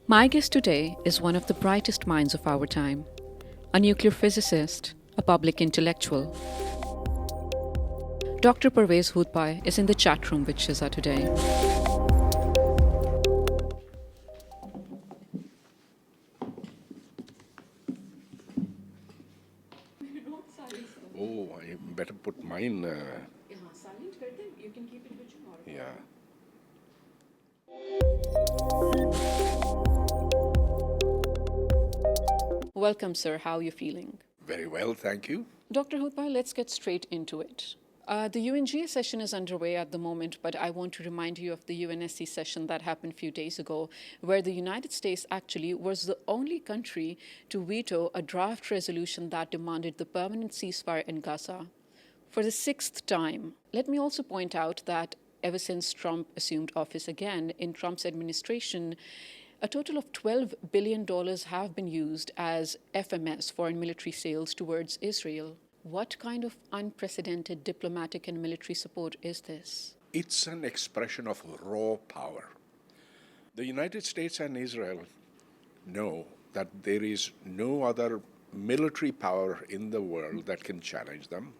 My guest today is one of the brightest minds of our time, a nuclear physicist, a public intellectual. Dr. Pervez Hoodbhoy is in the chat room with Shizza today. Oh, I better put mine. Silent, you can keep it with you. Yeah. Welcome, sir. How are you feeling? Very well, thank you. Dr. Hoodbhoy, let's get straight into it. The UNGA session is underway at the moment, but I want to remind you of the UNSC session that happened a few days ago, where the United States actually was the only country to veto a draft resolution that demanded the permanent ceasefire in Gaza. For the sixth time, let me also point out that ever since Trump assumed office again, in Trump's administration, a total of $12 billion have been used as FMS, foreign military sales, towards Israel. What kind of unprecedented diplomatic and military support is this? It's an expression of raw power. The United States and Israel know that there is no other military power in the world that can challenge them.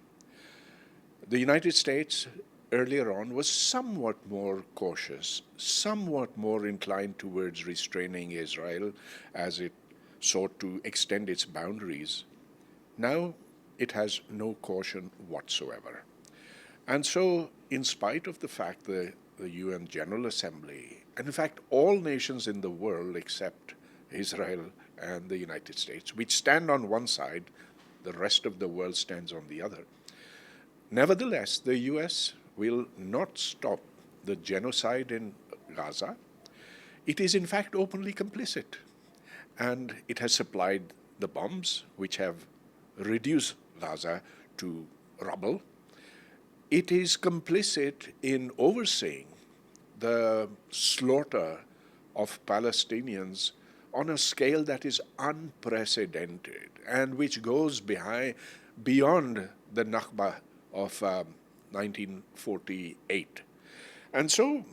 The United States earlier on was somewhat more cautious, somewhat more inclined towards restraining Israel as it sought to extend its boundaries. Now it has no caution whatsoever. And so, in spite of the fact that the UN General Assembly, and in fact all nations in the world except Israel and the United States, which stand on one side, the rest of the world stands on the other. Nevertheless, the US will not stop the genocide in Gaza. It is in fact openly complicit, and it has supplied the bombs which have reduced Gaza to rubble. It is complicit in overseeing the slaughter of Palestinians on a scale that is unprecedented and which goes beyond the Nakba of 1948. And so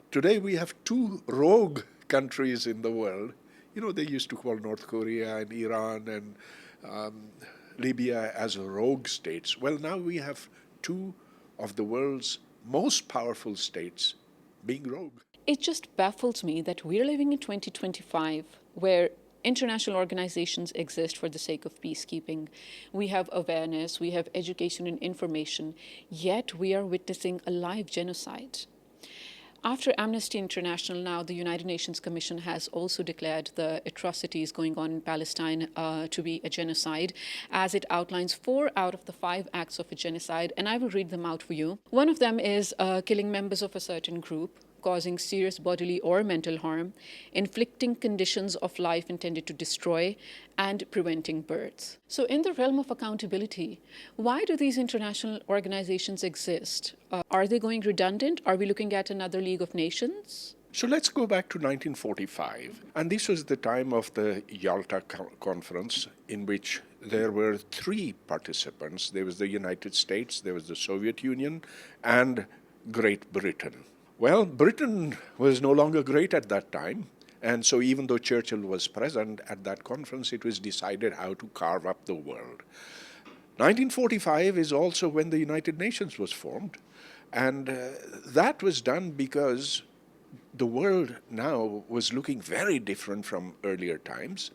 today we have two rogue countries in the world. You know, they used to call North Korea and Iran and Libya as rogue states. Well, now we have two of the world's most powerful states being rogue. It just baffles me that we're living in 2025, where international organizations exist for the sake of peacekeeping. We have awareness, we have education and information, yet we are witnessing a live genocide. After Amnesty International, now the United Nations Commission has also declared the atrocities going on in Palestine to be a genocide, as it outlines 4 out of the 5 acts of a genocide, and I will read them out for you. One of them is killing members of a certain group, causing serious bodily or mental harm, inflicting conditions of life intended to destroy, and preventing births. So in the realm of accountability, why do these international organizations exist? Are they going redundant? Are we looking at another League of Nations? So let's go back to 1945. And this was the time of the Yalta Conference, in which there were 3 participants. There was the United States, there was the Soviet Union, and Great Britain. Well, Britain was no longer great at that time, and so even though Churchill was present at that conference, it was decided how to carve up the world. 1945 is also when the United Nations was formed, and that was done because the world now was looking very different from earlier times.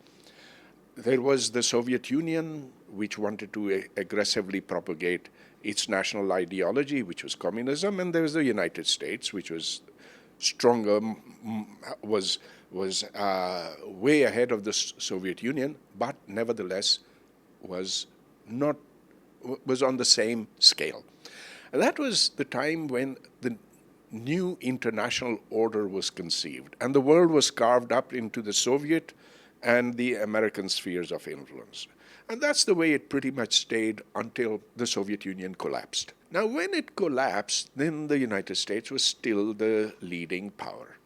There was the Soviet Union, which wanted to aggressively propagate its national ideology, which was communism, and there was the United States, which was stronger, was way ahead of the Soviet Union, but nevertheless was on the same scale. And that was the time when the new international order was conceived, and the world was carved up into the Soviet and the American spheres of influence. And that's the way it pretty much stayed until the Soviet Union collapsed. Now, when it collapsed, then the United States was still the leading power.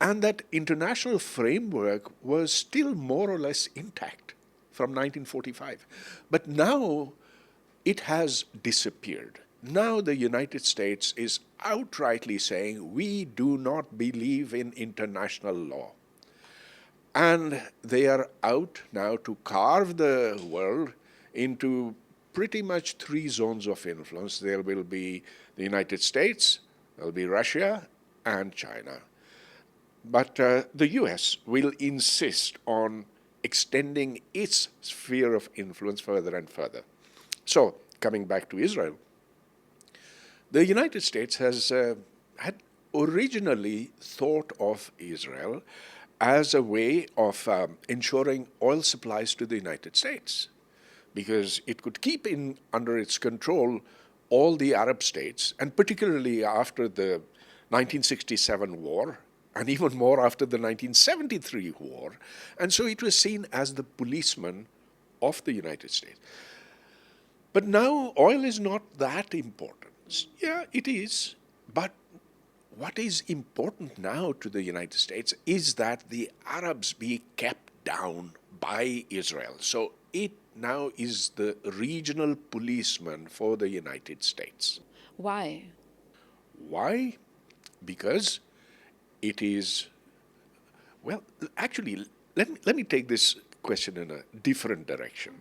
And that international framework was still more or less intact from 1945. But now it has disappeared. Now the United States is outrightly saying, we do not believe in international law. And they are out now to carve the world into pretty much three zones of influence. There will be the United States, there will be Russia, and China. But the US will insist on extending its sphere of influence further and further. So, coming back to Israel, the United States has had originally thought of Israel as a way of ensuring oil supplies to the United States, because it could keep under its control all the Arab states, and particularly after the 1967 war, and even more after the 1973 war. And so it was seen as the policeman of the United States. But now oil is not that important. Yeah, it is. But what is important now to the United States is that the Arabs be kept down by Israel. So it now is the regional policeman for the United States. Why? Why? Because it is, well, actually, let me take this question in a different direction.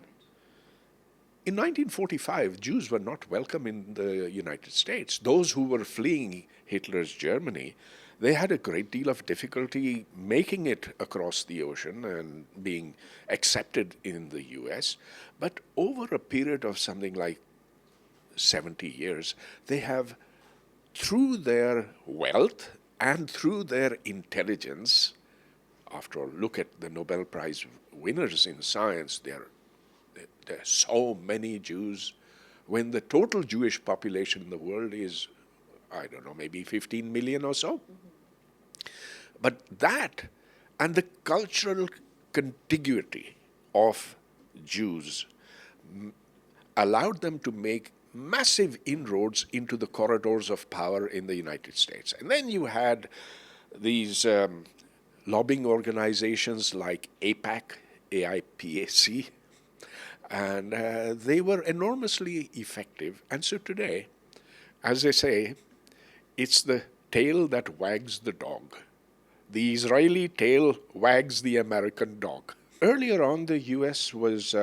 In 1945, Jews were not welcome in the United States. Those who were fleeing Hitler's Germany, they had a great deal of difficulty making it across the ocean and being accepted in the US. But over a period of something like 70 years, they have, through their wealth and through their intelligence, after all, look at the Nobel Prize winners in science, there are so many Jews, when the total Jewish population in the world is, I don't know, maybe 15 million or so. But that and the cultural contiguity of Jews allowed them to make massive inroads into the corridors of power in the United States. And then you had these lobbying organizations like AIPAC, AIPAC, and they were enormously effective. And so today, as they say, it's the tail that wags the dog. The Israeli tail wags the American dog. Earlier on, the U.S. was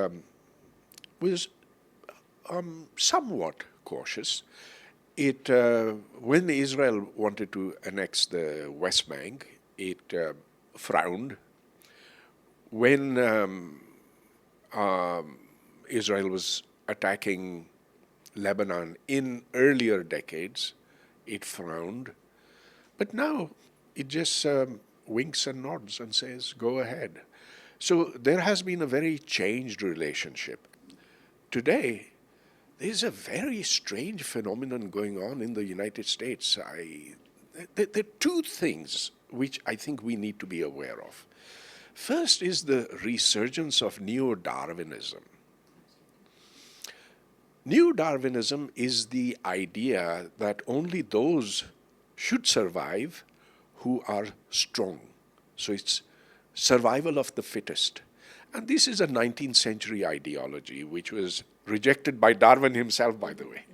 somewhat cautious. When Israel wanted to annex the West Bank, it frowned. When Israel was attacking Lebanon in earlier decades, it frowned. But now it just winks and nods and says, go ahead. So there has been a very changed relationship. Today, there's a very strange phenomenon going on in the United States. There are two things which I think we need to be aware of. First is the resurgence of neo-Darwinism. Neo-Darwinism is the idea that only those should survive who are strong. So it's survival of the fittest. And this is a 19th century ideology which was rejected by Darwin himself, by the way.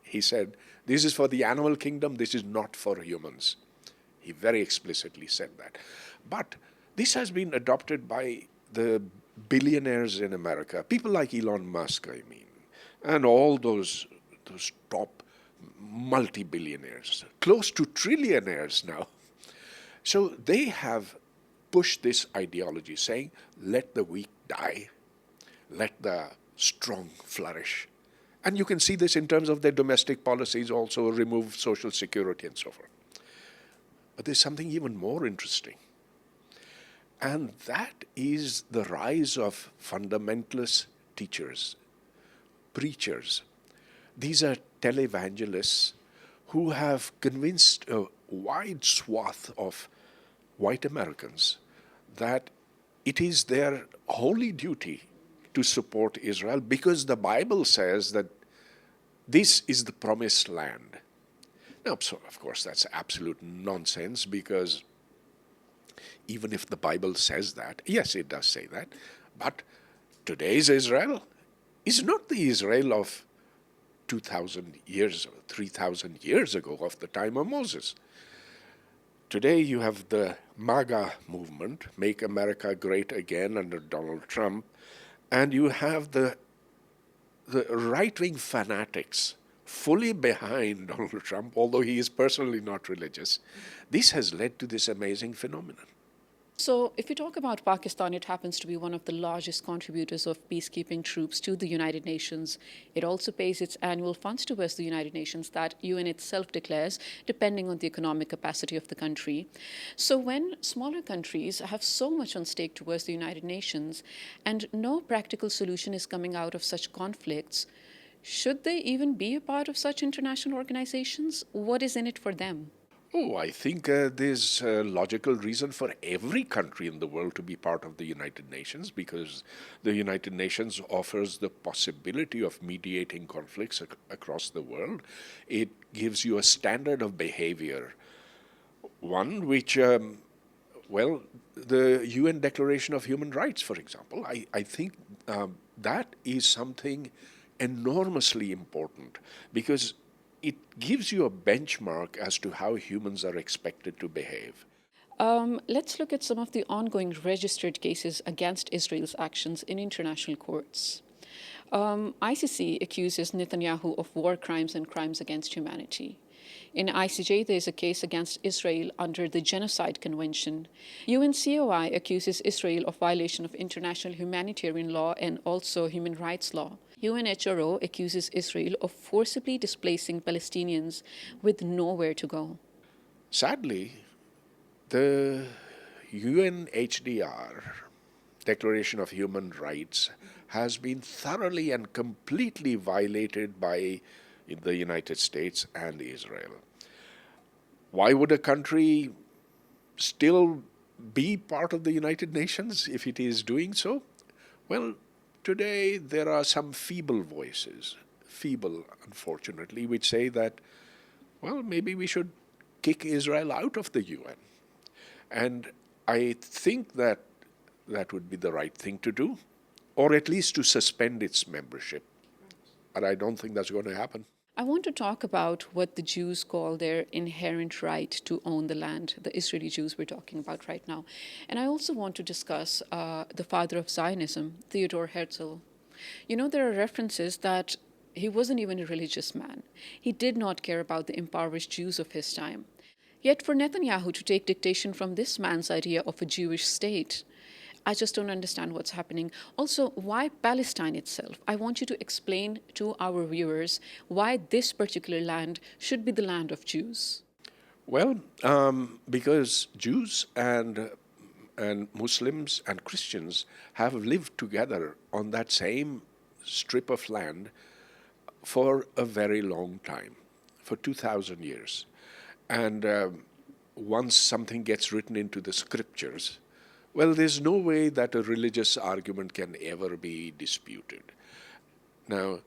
He said, this is for the animal kingdom, this is not for humans. He very explicitly said that. But this has been adopted by the billionaires in America, people like Elon Musk, I mean, and all those top multi-billionaires, close to trillionaires now. So they have pushed this ideology, saying, let the weak die, let the strong flourish. And you can see this in terms of their domestic policies, also remove Social Security and so forth. But there's something even more interesting. And that is the rise of fundamentalist teachers, preachers. These are televangelists who have convinced a wide swath of white Americans that it is their holy duty to support Israel because the Bible says that this is the promised land. Now, so of course, that's absolute nonsense because even if the Bible says that, yes, it does say that, but today's Israel is not the Israel of 2,000 years, 3,000 years ago, of the time of Moses. Today you have the MAGA movement, Make America Great Again, under Donald Trump, and you have the right-wing fanatics fully behind Donald Trump, although he is personally not religious. This has led to this amazing phenomenon. So, if we talk about Pakistan, it happens to be one of the largest contributors of peacekeeping troops to the United Nations. It also pays its annual funds towards the United Nations that UN itself declares, depending on the economic capacity of the country. So, when smaller countries have so much on stake towards the United Nations and no practical solution is coming out of such conflicts, should they even be a part of such international organizations? What is in it for them? Oh, I think there's a logical reason for every country in the world to be part of the United Nations, because the United Nations offers the possibility of mediating conflicts across the world. It gives you a standard of behavior, one which, well, the UN Declaration of Human Rights, for example, I think that is something enormously important, because it gives you a benchmark as to how humans are expected to behave. Let's look at some of the ongoing registered cases against Israel's actions in international courts. ICC accuses Netanyahu of war crimes and crimes against humanity. In ICJ, there is a case against Israel under the Genocide Convention. UNCOI accuses Israel of violation of international humanitarian law and also human rights law. UNHRO accuses Israel of forcibly displacing Palestinians with nowhere to go. Sadly, the UNHDR, Declaration of Human Rights, has been thoroughly and completely violated by the United States and Israel. Why would a country still be part of the United Nations if it is doing so? Well, today there are some feeble voices, feeble unfortunately, which say that, well, maybe we should kick Israel out of the UN. And I think that that would be the right thing to do, or at least to suspend its membership. But I don't think that's going to happen. I want to talk about what the Jews call their inherent right to own the land, the Israeli Jews we're talking about right now. And I also want to discuss the father of Zionism, Theodor Herzl. You know, there are references that he wasn't even a religious man. He did not care about the impoverished Jews of his time. Yet for Netanyahu to take dictation from this man's idea of a Jewish state, I just don't understand what's happening. Also, why Palestine itself? I want you to explain to our viewers why this particular land should be the land of Jews. Well, because Jews and Muslims and Christians have lived together on that same strip of land for a very long time, for 2,000 years. And once something gets written into the scriptures, well, there's no way that a religious argument can ever be disputed. Now,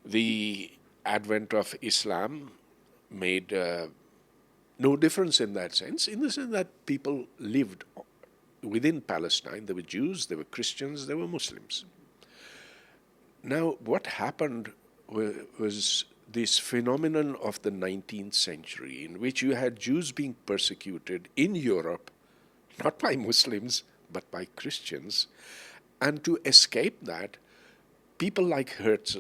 the advent of Islam made no difference in that sense, in the sense that people lived within Palestine. There were Jews, there were Christians, there were Muslims. Now, what happened was this phenomenon of the 19th century, in which you had Jews being persecuted in Europe, not by Muslims, but by Christians. And to escape that, people like Herzl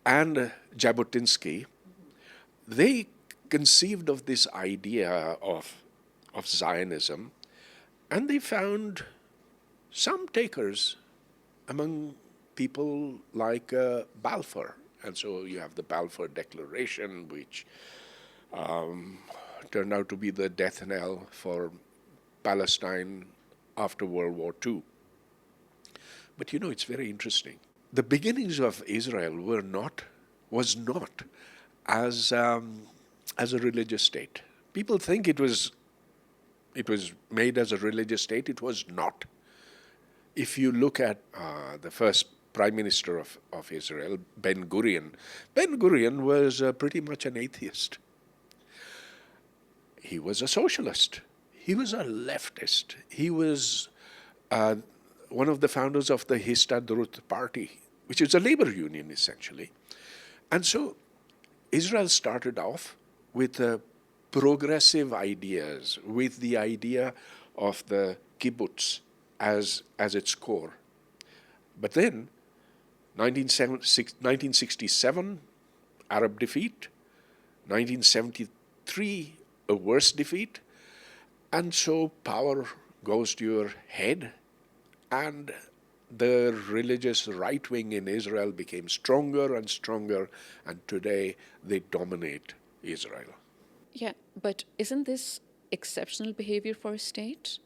and Jabotinsky, they conceived of this idea of Zionism, and they found some takers among people like Balfour. And so you have the Balfour Declaration, which turned out to be the death knell for Palestine after World War II. But you know, it's very interesting. The beginnings of Israel was not as a religious state. People think it was made as a religious state. It was not. If you look at the first Prime Minister of Israel, Ben-Gurion was pretty much an atheist. He was a socialist. He was a leftist. He was one of the founders of the Histadrut party, which is a labor union, essentially. And so Israel started off with progressive ideas, with the idea of the kibbutz as its core. But then, 1967, Arab defeat, 1973, a worse defeat, and so power goes to your head, and the religious right wing in Israel became stronger and stronger, and today they dominate Israel. Yeah, but isn't this exceptional behavior for a state?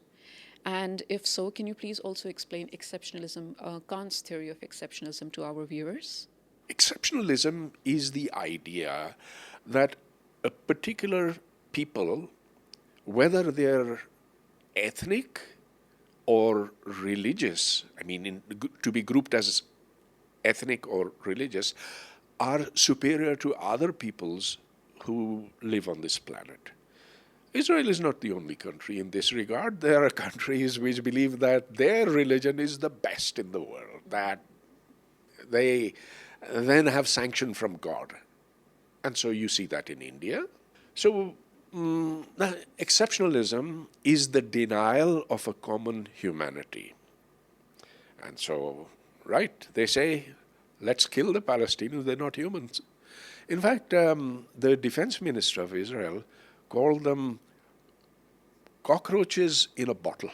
And if so, can you please also explain exceptionalism, Kant's theory of exceptionalism to our viewers? Exceptionalism is the idea that a particular people, whether they're ethnic or religious, I mean, to be grouped as ethnic or religious, are superior to other peoples who live on this planet. Israel is not the only country in this regard. There are countries which believe that their religion is the best in the world, that they then have sanction from God. And so you see that in India. So exceptionalism is the denial of a common humanity. And so, right, they say, let's kill the Palestinians, they're not humans. In fact, the defense minister of Israel called them cockroaches in a bottle.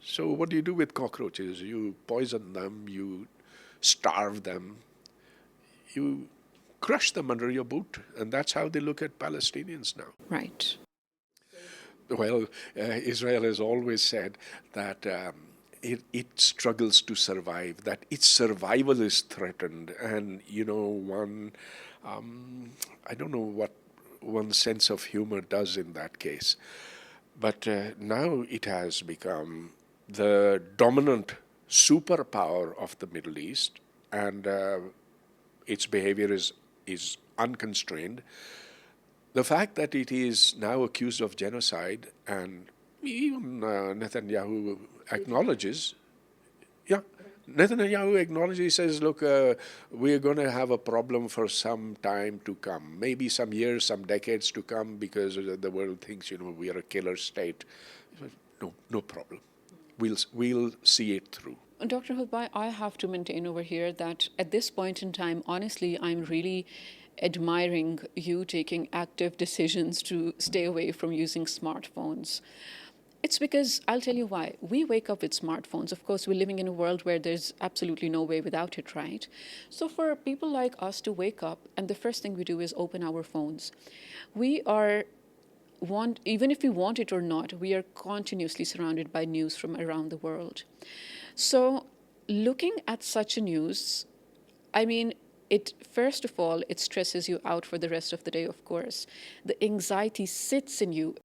So what do you do with cockroaches? You poison them, you starve them, you crush them under your boot, and that's how they look at Palestinians now. Right. Well, Israel has always said that it struggles to survive, that its survival is threatened. And, I don't know what one sense of humor does in that case. But now it has become the dominant superpower of the Middle East, and its behavior is unconstrained. The fact that it is now accused of genocide, and even Netanyahu acknowledges, Netanyahu acknowledges, he says, look, we're going to have a problem for some time to come, maybe some years, some decades to come, because the world thinks, we are a killer state. No problem. We'll see it through. Dr. Hoodbhoy, I have to maintain over here that at this point in time, honestly, I'm really admiring you taking active decisions to stay away from using smartphones. It's because, I'll tell you why. We wake up with smartphones. Of course, we're living in a world where there's absolutely no way without it, right? So for people like us to wake up, and the first thing we do is open our phones. Even if we want it or not, we are continuously surrounded by news from around the world. So looking at such a news, first of all, it stresses you out for the rest of the day, of course. The anxiety sits in you.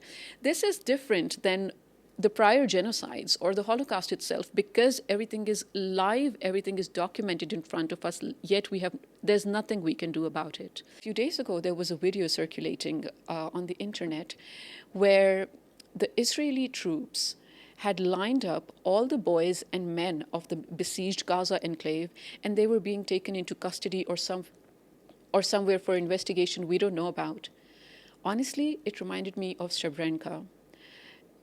This is different than the prior genocides or the Holocaust itself, because everything is live, everything is documented in front of us, yet there's nothing we can do about it. A few days ago, there was a video circulating on the internet where the Israeli troops had lined up all the boys and men of the besieged Gaza enclave, and they were being taken into custody or somewhere for investigation we don't know about. Honestly, it reminded me of Srebrenica.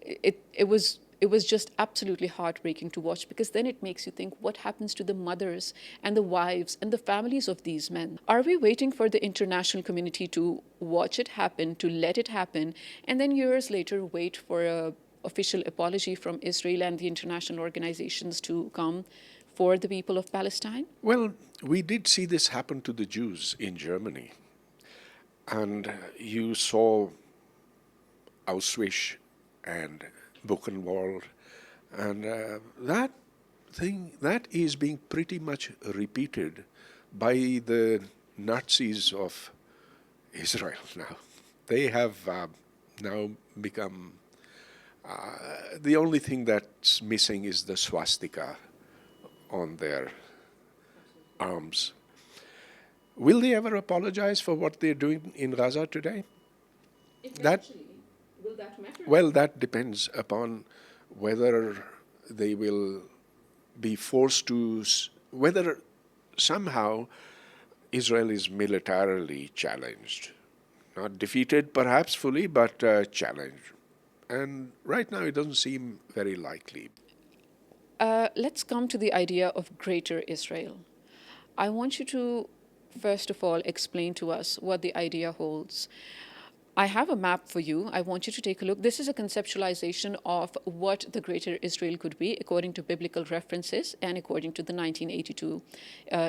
It was just absolutely heartbreaking to watch, because then it makes you think, what happens to the mothers and the wives and the families of these men? Are we waiting for the international community to watch it happen, to let it happen, and then years later wait for a official apology from Israel and the international organizations to come for the people of Palestine? Well, we did see this happen to the Jews in Germany. And you saw Auschwitz and Buchenwald, and that is being pretty much repeated by the Nazis of Israel now. They have now become, the only thing that's missing is the swastika on their arms. Will they ever apologize for what they're doing in Gaza today? Will that matter? Well, that depends upon whether they will be forced to, whether somehow Israel is militarily challenged. not defeated perhaps fully, but challenged. And right now it doesn't seem very likely. Let's come to the idea of Greater Israel. I want you to, first of all, explain to us what the idea holds. I have a map for you. I want you to take a look. This is a conceptualization of what the Greater Israel could be according to biblical references and according to the 1982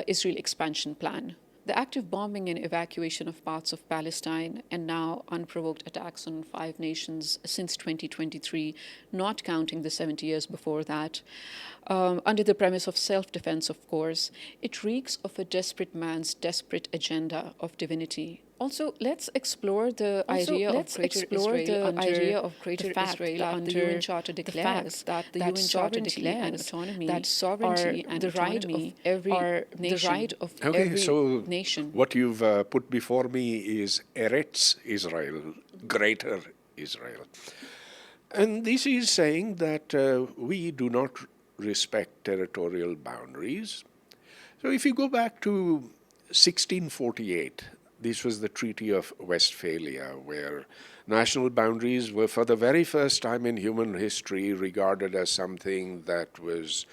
Israel expansion plan. The active bombing and evacuation of parts of Palestine and now unprovoked attacks on 5 nations since 2023, not counting the 70 years before that, under the premise of self-defense, of course, it reeks of a desperate man's desperate agenda of divinity. Also, let's explore the idea of Greater Israel under the UN Charter declares that the UN Charter declares autonomy, that sovereignty and the right of every nation, Okay, so nation. what you've put before me is Eretz Israel, Greater Israel. And this is saying that we do not respect territorial boundaries. So if you go back to 1648, this was the Treaty of Westphalia, where national boundaries were for the very first time in human history regarded as something that was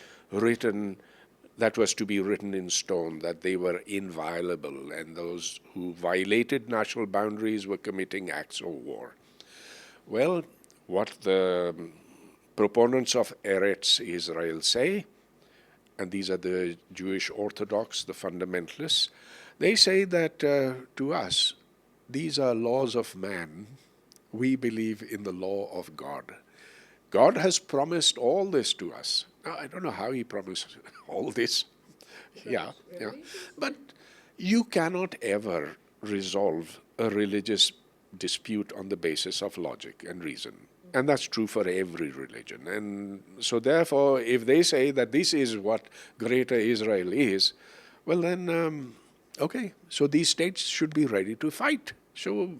to be written in stone, that they were inviolable, and those who violated national boundaries were committing acts of war. Well, what the proponents of Eretz Israel say, and these are the Jewish Orthodox, the fundamentalists, they say that to us, these are laws of man. We believe in the law of God. God has promised all this to us. Now, I don't know how he promised all this. Yeah. But you cannot ever resolve a religious dispute on the basis of logic and reason. And that's true for every religion. And so therefore, if they say that this is what Greater Israel is, well then, okay, so these states should be ready to fight. So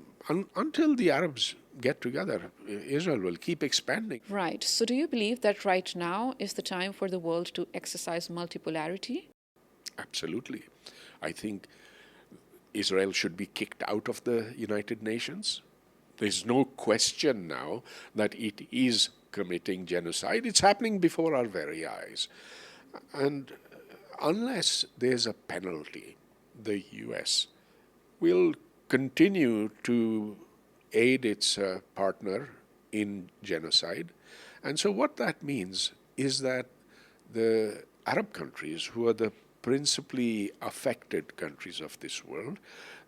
until the Arabs get together, Israel will keep expanding. Right. So do you believe that right now is the time for the world to exercise multipolarity? Absolutely. I think Israel should be kicked out of the United Nations. There's no question now that it is committing genocide. It's happening before our very eyes. And unless there's a penalty, the US will continue to aid its partner in genocide. And so what that means is that the Arab countries, who are the principally affected countries of this world,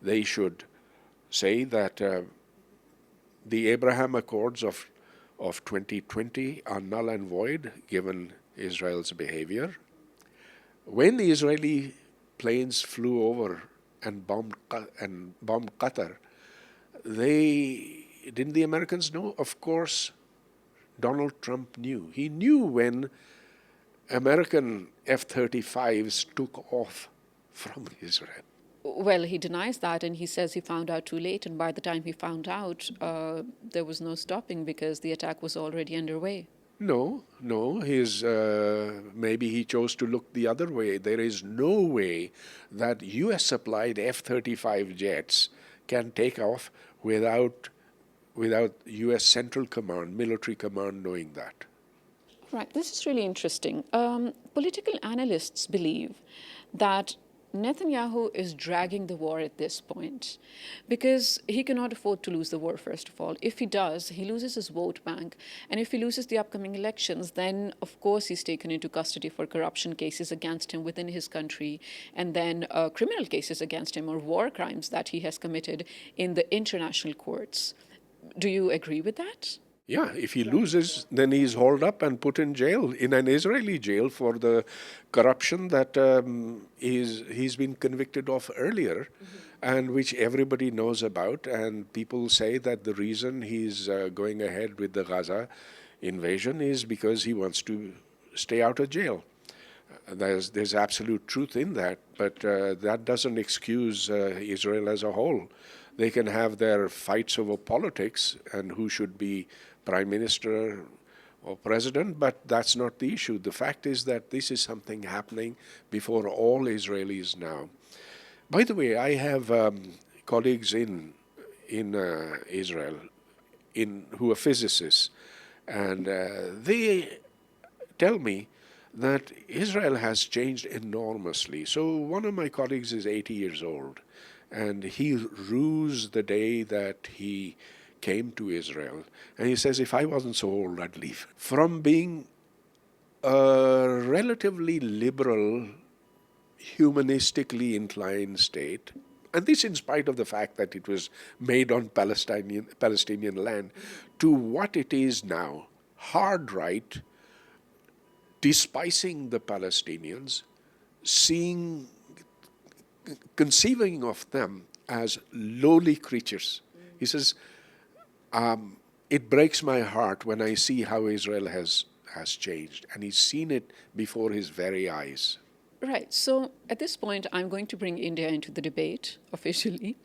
they should say that the Abraham Accords of 2020 are null and void given Israel's behavior. When the Israeli planes flew over and bombed Qatar, didn't the Americans know? Of course, Donald Trump knew. He knew when American F-35s took off from Israel. Well, he denies that, and he says he found out too late, and by the time he found out, there was no stopping because the attack was already underway. No. Maybe he chose to look the other way. There is no way that U.S.-supplied F-35 jets can take off without U.S. Central Command, military command knowing that. Right, this is really interesting. Political analysts believe that Netanyahu is dragging the war at this point because he cannot afford to lose the war, first of all. If he does, he loses his vote bank. And if he loses the upcoming elections, then, of course, he's taken into custody for corruption cases against him within his country, and then criminal cases against him or war crimes that he has committed in the international courts. Do you agree with that? Yeah, if he loses, then he's hauled up and put in jail, in an Israeli jail, for the corruption that he's been convicted of earlier, and which everybody knows about. And people say that the reason he's going ahead with the Gaza invasion is because he wants to stay out of jail. There's absolute truth in that, but that doesn't excuse Israel as a whole. They can have their fights over politics and who should be prime minister or president, but that's not the issue. The fact is that this is something happening before all Israelis now. By the way, I have colleagues in in Israel, who are physicists, and they tell me that Israel has changed enormously. So one of my colleagues is 80 years old, and he rues the day that he came to Israel. And he says, if I wasn't so old, I'd leave. From being a relatively liberal, humanistically inclined state, and this in spite of the fact that it was made on Palestinian land, to what it is now, hard right, despising the Palestinians, conceiving of them as lowly creatures. He says, it breaks my heart when I see how Israel has changed, and he's seen it before his very eyes. Right. So at this point, I'm going to bring India into the debate officially.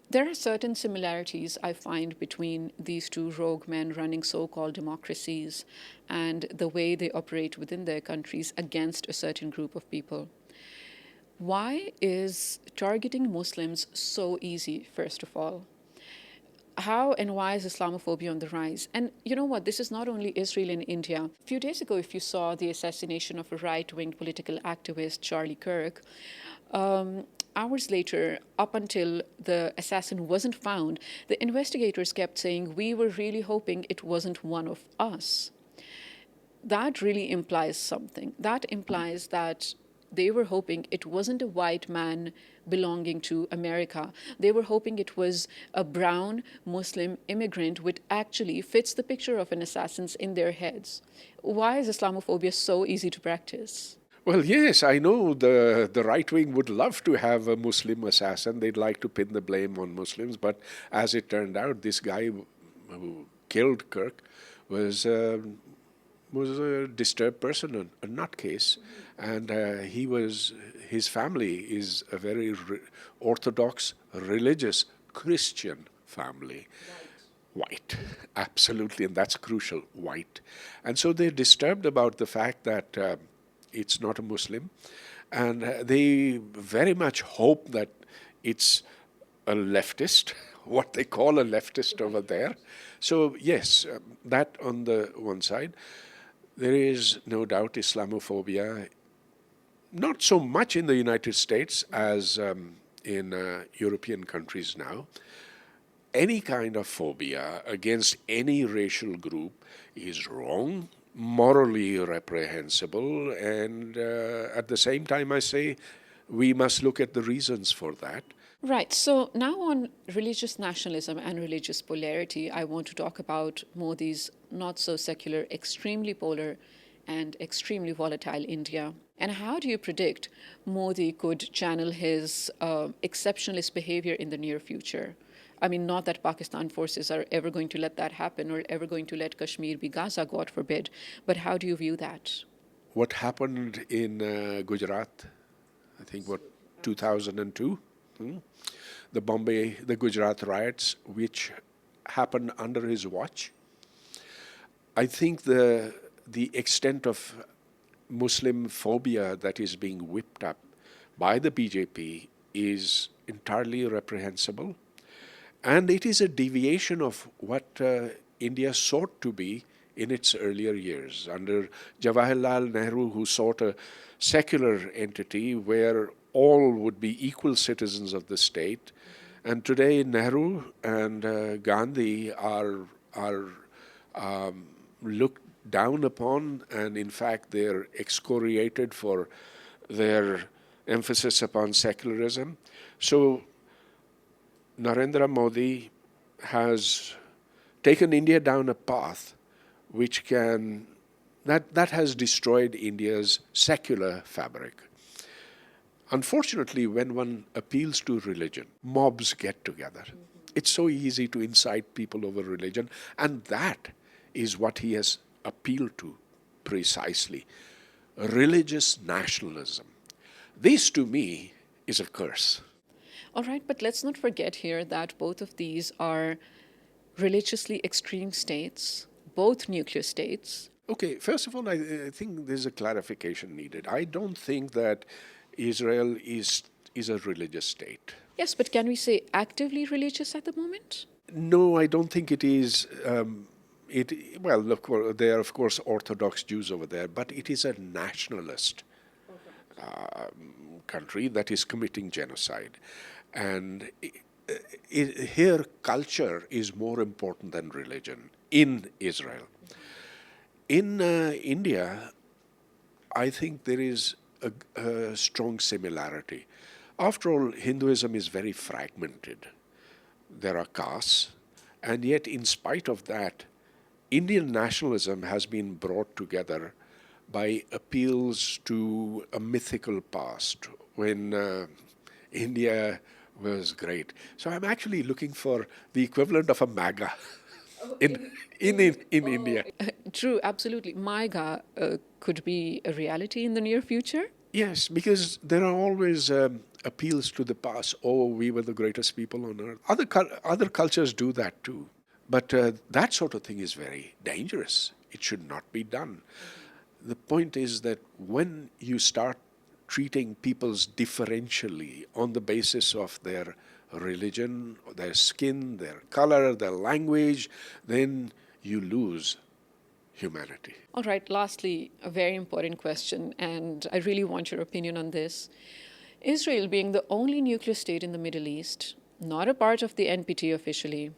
There are certain similarities I find between these two rogue men running so-called democracies and the way they operate within their countries against a certain group of people. Why is targeting Muslims so easy, first of all? How and why is Islamophobia on the rise? And you know what? This is not only Israel and India. A few days ago, if you saw the assassination of a right-wing political activist, Charlie Kirk, hours later, up until the assassin wasn't found, the investigators kept saying, we were really hoping it wasn't one of us. That really implies something. That implies that they were hoping it wasn't a white man belonging to America. They were hoping it was a brown Muslim immigrant, which actually fits the picture of an assassin in their heads. Why is Islamophobia so easy to practice? Well, yes, I know the right wing would love to have a Muslim assassin. They'd like to pin the blame on Muslims. But as it turned out, this guy who killed Kirk was a disturbed person, a nutcase. And his family is a very orthodox, religious, Christian family. White, absolutely, and that's crucial, white. And so they're disturbed about the fact that it's not a Muslim, and they very much hope that it's a leftist, what they call a leftist over there. So yes, that on the one side. There is no doubt Islamophobia, not so much in the United States as in European countries now. Any kind of phobia against any racial group is wrong, morally reprehensible, and at the same time, I say we must look at the reasons for that. Right. So now on religious nationalism and religious polarity, I want to talk about Modi's not so secular, extremely polar and extremely volatile India. And how do you predict Modi could channel his exceptionalist behavior in the near future? I mean, not that Pakistan forces are ever going to let that happen or ever going to let Kashmir be Gaza, God forbid. But how do you view that? What happened in Gujarat, I think, 2002? The Gujarat riots, which happened under his watch. I think the extent of Muslim phobia that is being whipped up by the BJP is entirely reprehensible. And it is a deviation of what India sought to be in its earlier years. Under Jawaharlal Nehru, who sought a secular entity where all would be equal citizens of the state. And today Nehru and Gandhi are looked down upon, and in fact they're excoriated for their emphasis upon secularism. So Narendra Modi has taken India down a path which that has destroyed India's secular fabric. Unfortunately, when one appeals to religion, mobs get together. It's so easy to incite people over religion, and that is what he has appealed to precisely. Religious nationalism. This, to me, is a curse. All right, but let's not forget here that both of these are religiously extreme states, both nuclear states. Okay, first of all, I think there's a clarification needed. I don't think that Israel is a religious state. Yes, but can we say actively religious at the moment? No, I don't think it is. Well, of course, there are of course Orthodox Jews over there, but it is a nationalist country that is committing genocide, and here culture is more important than religion in Israel. In India, I think there is a strong similarity. After all, Hinduism is very fragmented. There are castes, and yet, in spite of that, Indian nationalism has been brought together by appeals to a mythical past when India was great. So I'm actually looking for the equivalent of a MAGA in India. True, absolutely. MIGA could be a reality in the near future. Yes, because there are always appeals to the past. Oh, we were the greatest people on earth. Other cultures do that too. But that sort of thing is very dangerous. It should not be done. The point is that when you start treating peoples differentially on the basis of their religion, their skin, their color, their language, then you lose humanity. All right, lastly, a very important question, and I really want your opinion on this. Israel being the only nuclear state in the Middle East, not a part of the NPT officially,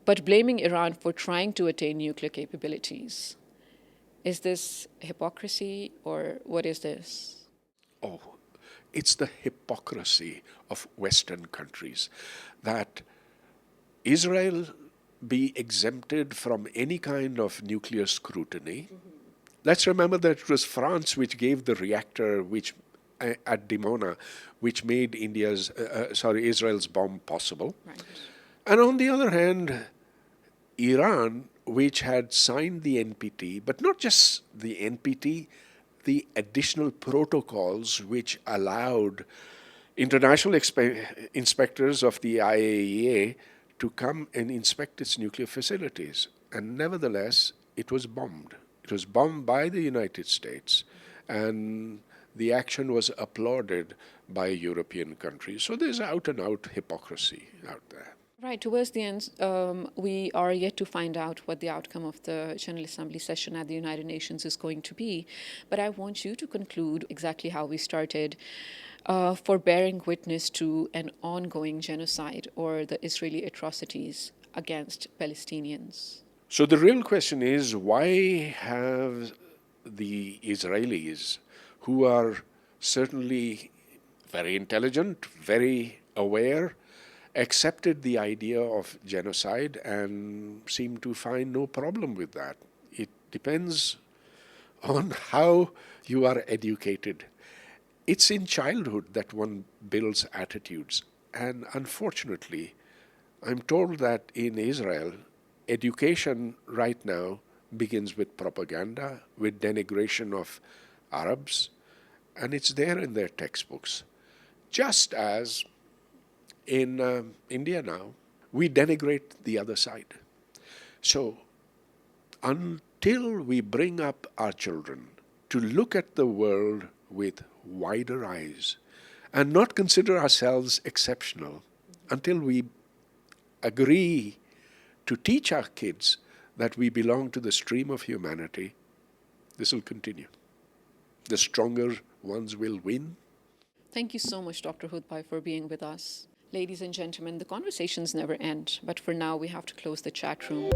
but blaming Iran for trying to attain nuclear capabilities. Is this hypocrisy, or what is this? Oh, it's the hypocrisy of Western countries that Israel be exempted from any kind of nuclear scrutiny. Let's remember that it was France which gave the reactor which at Dimona, which made Israel's bomb possible. Right. And on the other hand, Iran, which had signed the NPT, but not just the NPT, the additional protocols which allowed international inspectors of the IAEA to come and inspect its nuclear facilities. And nevertheless, it was bombed. It was bombed by the United States, and the action was applauded by European countries. So there's out-and-out hypocrisy out there. Right, towards the end, we are yet to find out what the outcome of the General Assembly session at the United Nations is going to be. But I want you to conclude exactly how we started for bearing witness to an ongoing genocide or the Israeli atrocities against Palestinians. So the real question is, why have the Israelis, who are certainly very intelligent, very aware, accepted the idea of genocide and seem to find no problem with that? It depends on how you are educated. It's in childhood that one builds attitudes. And unfortunately, I'm told that in Israel, education right now begins with propaganda, with denigration of Arabs, and it's there in their textbooks. Just as in India now, we denigrate the other side. So until we bring up our children to look at the world with wider eyes and not consider ourselves exceptional, until we agree to teach our kids that we belong to the stream of humanity, this will continue. The stronger ones will win. Thank you so much, Dr. Hoodbhoy, for being with us. Ladies and gentlemen, the conversations never end, but for now we have to close the chat room.